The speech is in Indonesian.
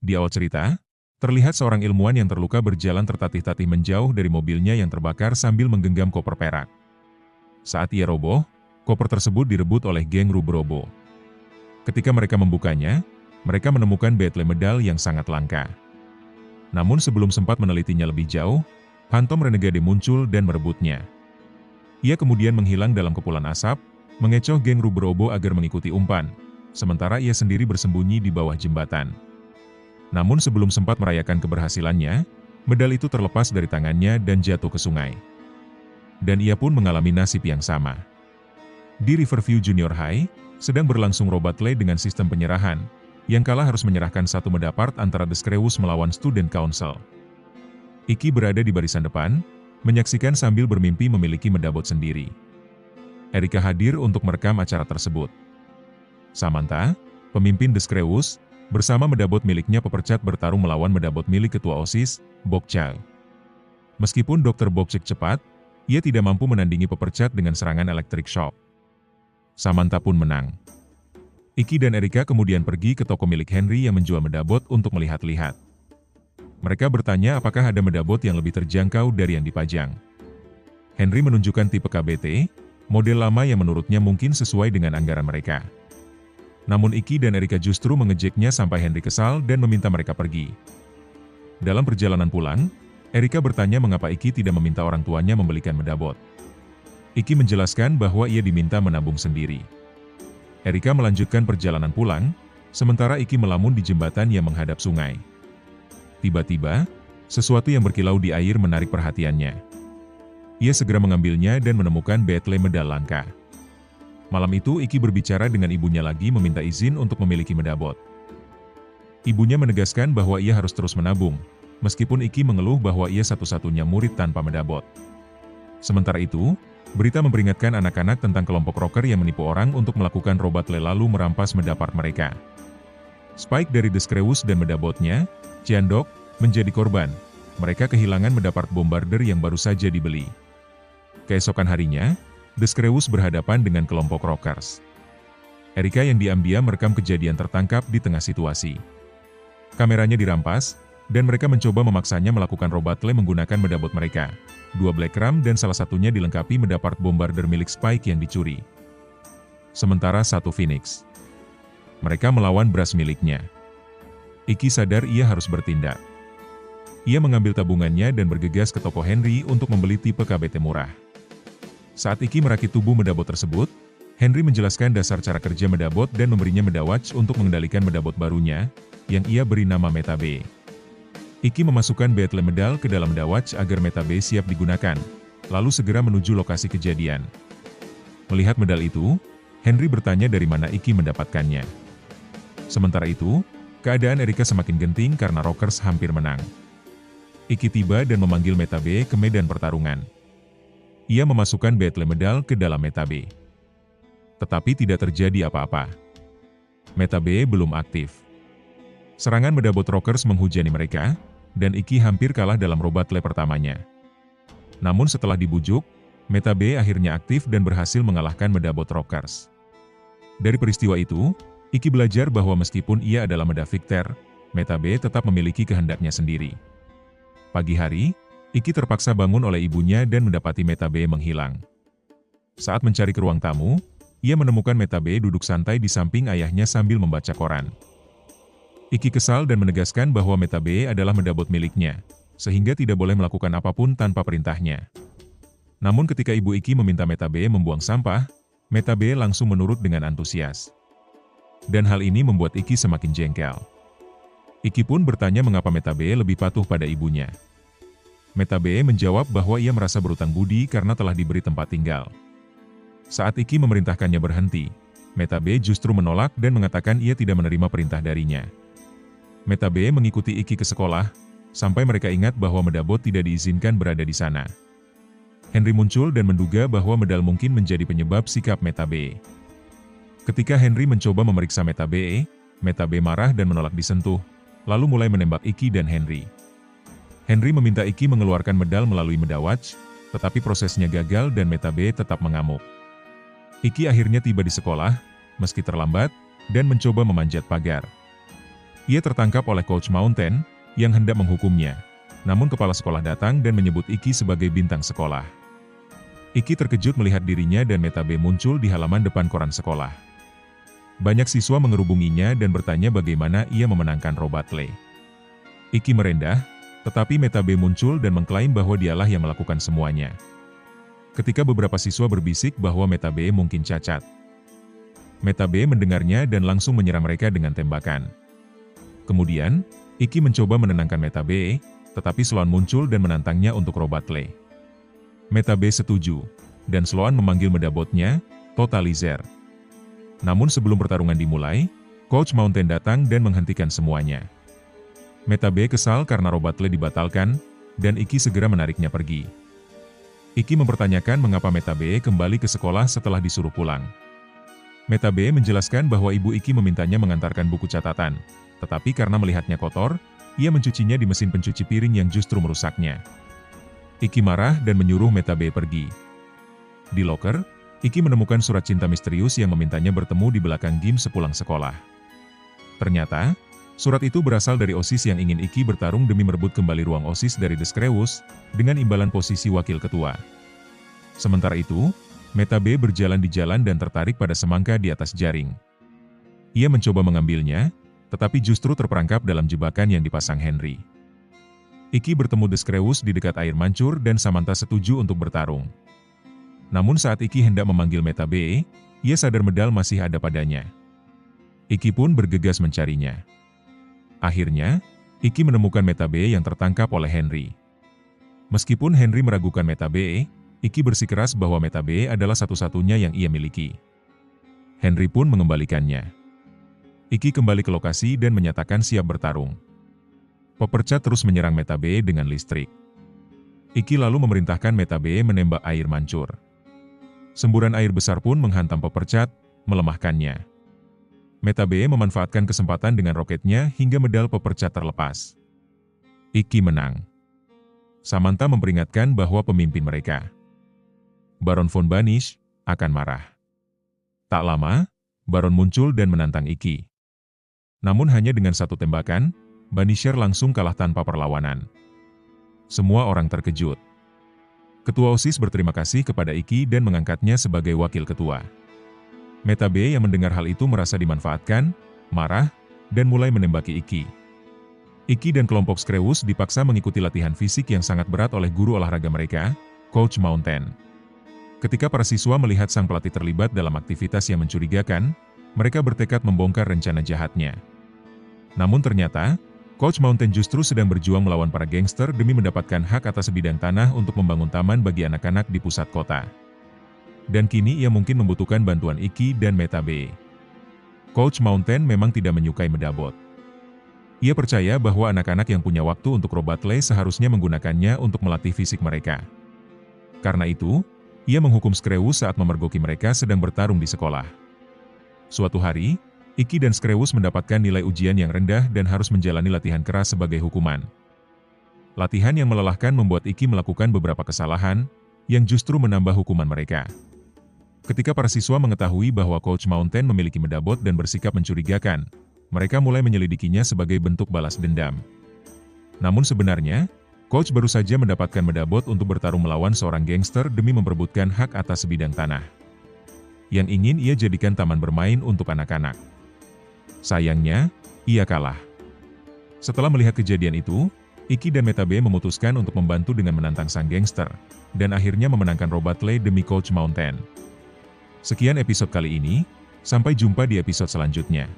Di awal cerita, terlihat seorang ilmuwan yang terluka berjalan tertatih-tatih menjauh dari mobilnya yang terbakar sambil menggenggam koper perak. Saat ia roboh, koper tersebut direbut oleh geng Rubrobo. Ketika mereka membukanya, mereka menemukan Betle medal yang sangat langka. Namun sebelum sempat menelitinya lebih jauh, Phantom Renegade muncul dan merebutnya. Ia kemudian menghilang dalam kepulan asap, mengecoh geng Rubrobo agar mengikuti umpan, sementara ia sendiri bersembunyi di bawah jembatan. Namun sebelum sempat merayakan keberhasilannya, medal itu terlepas dari tangannya dan jatuh ke sungai. Dan ia pun mengalami nasib yang sama. Di Riverview Junior High, sedang berlangsung robatle dengan sistem penyerahan, yang kalah harus menyerahkan satu medapart antara The Screws melawan Student Council. Iki berada di barisan depan, menyaksikan sambil bermimpi memiliki medabot sendiri. Erika hadir untuk merekam acara tersebut. Samantha, pemimpin The Screws, bersama medabot miliknya Pepercat bertarung melawan medabot milik Ketua OSIS, Bokchak. Meskipun Dr. Bokchak cepat, ia tidak mampu menandingi Pepercat dengan serangan elektrik shock. Samantha pun menang. Iki dan Erika kemudian pergi ke toko milik Henry yang menjual medabot untuk melihat-lihat. Mereka bertanya apakah ada medabot yang lebih terjangkau dari yang dipajang. Henry menunjukkan tipe KBT, model lama yang menurutnya mungkin sesuai dengan anggaran mereka. Namun Iki dan Erika justru mengejeknya sampai Henry kesal dan meminta mereka pergi. Dalam perjalanan pulang, Erika bertanya mengapa Iki tidak meminta orang tuanya membelikan medabot. Iki menjelaskan bahwa ia diminta menabung sendiri. Erika melanjutkan perjalanan pulang, sementara Iki melamun di jembatan yang menghadap sungai. Tiba-tiba, sesuatu yang berkilau di air menarik perhatiannya. Ia segera mengambilnya dan menemukan Betle medal langka. Malam itu Iki berbicara dengan ibunya lagi meminta izin untuk memiliki medabot. Ibunya menegaskan bahwa ia harus terus menabung, meskipun Iki mengeluh bahwa ia satu-satunya murid tanpa medabot. Sementara itu, berita memperingatkan anak-anak tentang kelompok rocker yang menipu orang untuk melakukan robatle lalu merampas medapart mereka. Spike dari The Screws dan medabotnya, Ciandok, menjadi korban. Mereka kehilangan medapart bombarder yang baru saja dibeli. Keesokan harinya, The Screws berhadapan dengan kelompok rockers. Erika yang diam-diam merekam kejadian tertangkap di tengah situasi. Kameranya dirampas, dan mereka mencoba memaksanya melakukan robatle menggunakan medabot mereka. 2 Black Ram dan salah satunya dilengkapi medapart bombarder milik Spike yang dicuri. Sementara 1 Phoenix. Mereka melawan Brass miliknya. Iki sadar ia harus bertindak. Ia mengambil tabungannya dan bergegas ke toko Henry untuk membeli tipe KBT murah. Saat Iki merakit tubuh medabot tersebut, Henry menjelaskan dasar cara kerja medabot dan memberinya medawatch untuk mengendalikan medabot barunya, yang ia beri nama Meta-B. Iki memasukkan Betle medal ke dalam medawatch agar Meta-B siap digunakan, lalu segera menuju lokasi kejadian. Melihat medal itu, Henry bertanya dari mana Iki mendapatkannya. Sementara itu, keadaan Erika semakin genting karena Rockers hampir menang. Iki tiba dan memanggil Meta-B ke medan pertarungan. Ia memasukkan Betle medal ke dalam Meta-B. Tetapi tidak terjadi apa-apa. Meta-B belum aktif. Serangan medabot Rockers menghujani mereka, dan Iki hampir kalah dalam robatle pertamanya. Namun setelah dibujuk, Meta-B akhirnya aktif dan berhasil mengalahkan medabot Rockers. Dari peristiwa itu, Iki belajar bahwa meskipun ia adalah Medavictor, Meta-B tetap memiliki kehendaknya sendiri. Pagi hari, Iki terpaksa bangun oleh ibunya dan mendapati Meta-B menghilang. Saat mencari ke ruang tamu, ia menemukan Meta-B duduk santai di samping ayahnya sambil membaca koran. Iki kesal dan menegaskan bahwa Meta-B adalah medabot miliknya, sehingga tidak boleh melakukan apapun tanpa perintahnya. Namun ketika ibu Iki meminta Meta-B membuang sampah, Meta-B langsung menurut dengan antusias. Dan hal ini membuat Iki semakin jengkel. Iki pun bertanya mengapa Meta-B lebih patuh pada ibunya. Meta-B menjawab bahwa ia merasa berutang budi karena telah diberi tempat tinggal. Saat Iki memerintahkannya berhenti, Meta-B justru menolak dan mengatakan ia tidak menerima perintah darinya. Meta-B mengikuti Iki ke sekolah, sampai mereka ingat bahwa medabot tidak diizinkan berada di sana. Henry muncul dan menduga bahwa medal mungkin menjadi penyebab sikap Meta-B. Ketika Henry mencoba memeriksa Meta-B, Meta-B marah dan menolak disentuh, lalu mulai menembak Iki dan Henry. Henry meminta Iki mengeluarkan medal melalui medawatch, tetapi prosesnya gagal dan Meta-B tetap mengamuk. Iki akhirnya tiba di sekolah, meski terlambat, dan mencoba memanjat pagar. Ia tertangkap oleh Coach Mountain, yang hendak menghukumnya. Namun kepala sekolah datang dan menyebut Iki sebagai bintang sekolah. Iki terkejut melihat dirinya dan Metabee muncul di halaman depan koran sekolah. Banyak siswa mengerubunginya dan bertanya bagaimana ia memenangkan Robatley. Iki merendah, tetapi Metabee muncul dan mengklaim bahwa dialah yang melakukan semuanya. Ketika beberapa siswa berbisik bahwa Metabee mungkin cacat. Metabee mendengarnya dan langsung menyerang mereka dengan tembakan. Kemudian, Iki mencoba menenangkan Metabee, tetapi Sloan muncul dan menantangnya untuk Robatley. Metabee setuju, dan Sloan memanggil medabotnya, Totalizer. Namun sebelum pertarungan dimulai, Coach Mountain datang dan menghentikan semuanya. Metabee kesal karena Robatley dibatalkan, dan Iki segera menariknya pergi. Iki mempertanyakan mengapa Metabee kembali ke sekolah setelah disuruh pulang. Metabee menjelaskan bahwa ibu Iki memintanya mengantarkan buku catatan, tetapi karena melihatnya kotor, ia mencucinya di mesin pencuci piring yang justru merusaknya. Iki marah dan menyuruh Metabee pergi. Di loker, Iki menemukan surat cinta misterius yang memintanya bertemu di belakang gym sepulang sekolah. Ternyata, surat itu berasal dari OSIS yang ingin Iki bertarung demi merebut kembali ruang OSIS dari The Screws, dengan imbalan posisi wakil ketua. Sementara itu, Metabee berjalan di jalan dan tertarik pada semangka di atas jaring. Ia mencoba mengambilnya, tetapi justru terperangkap dalam jebakan yang dipasang Henry. Iki bertemu The Screws di dekat air mancur dan Samantha setuju untuk bertarung. Namun saat Iki hendak memanggil Metabee, ia sadar medal masih ada padanya. Iki pun bergegas mencarinya. Akhirnya, Iki menemukan Metabee yang tertangkap oleh Henry. Meskipun Henry meragukan Metabee, Iki bersikeras bahwa Metabee adalah satu-satunya yang ia miliki. Henry pun mengembalikannya. Iki kembali ke lokasi dan menyatakan siap bertarung. Pepercat terus menyerang Metabee dengan listrik. Iki lalu memerintahkan Metabee menembak air mancur. Semburan air besar pun menghantam pepercat, melemahkannya. Metabee memanfaatkan kesempatan dengan roketnya hingga medal pepercat terlepas. Iki menang. Samantha memperingatkan bahwa pemimpin mereka, Baron von Banish, akan marah. Tak lama, Baron muncul dan menantang Iki. Namun hanya dengan satu tembakan, Banisher langsung kalah tanpa perlawanan. Semua orang terkejut. Ketua OSIS berterima kasih kepada Iki dan mengangkatnya sebagai wakil ketua. Metabee yang mendengar hal itu merasa dimanfaatkan, marah, dan mulai menembaki Iki. Iki dan kelompok Screws dipaksa mengikuti latihan fisik yang sangat berat oleh guru olahraga mereka, Coach Mountain. Ketika para siswa melihat sang pelatih terlibat dalam aktivitas yang mencurigakan, mereka bertekad membongkar rencana jahatnya. Namun ternyata, Coach Mountain justru sedang berjuang melawan para gangster demi mendapatkan hak atas sebidang tanah untuk membangun taman bagi anak-anak di pusat kota. Dan kini ia mungkin membutuhkan bantuan Iki dan Metabee. Coach Mountain memang tidak menyukai medabot. Ia percaya bahwa anak-anak yang punya waktu untuk Robatley seharusnya menggunakannya untuk melatih fisik mereka. Karena itu, ia menghukum Screws saat memergoki mereka sedang bertarung di sekolah. Suatu hari, Iki dan Screws mendapatkan nilai ujian yang rendah dan harus menjalani latihan keras sebagai hukuman. Latihan yang melelahkan membuat Iki melakukan beberapa kesalahan, yang justru menambah hukuman mereka. Ketika para siswa mengetahui bahwa Coach Mountain memiliki medabot dan bersikap mencurigakan, mereka mulai menyelidikinya sebagai bentuk balas dendam. Namun sebenarnya, Coach baru saja mendapatkan medabot untuk bertarung melawan seorang gangster demi memperebutkan hak atas sebidang tanah yang ingin ia jadikan taman bermain untuk anak-anak. Sayangnya, ia kalah. Setelah melihat kejadian itu, Iki dan Metabee memutuskan untuk membantu dengan menantang sang gangster, dan akhirnya memenangkan Robatley demi Coach Mountain. Sekian episode kali ini, sampai jumpa di episode selanjutnya.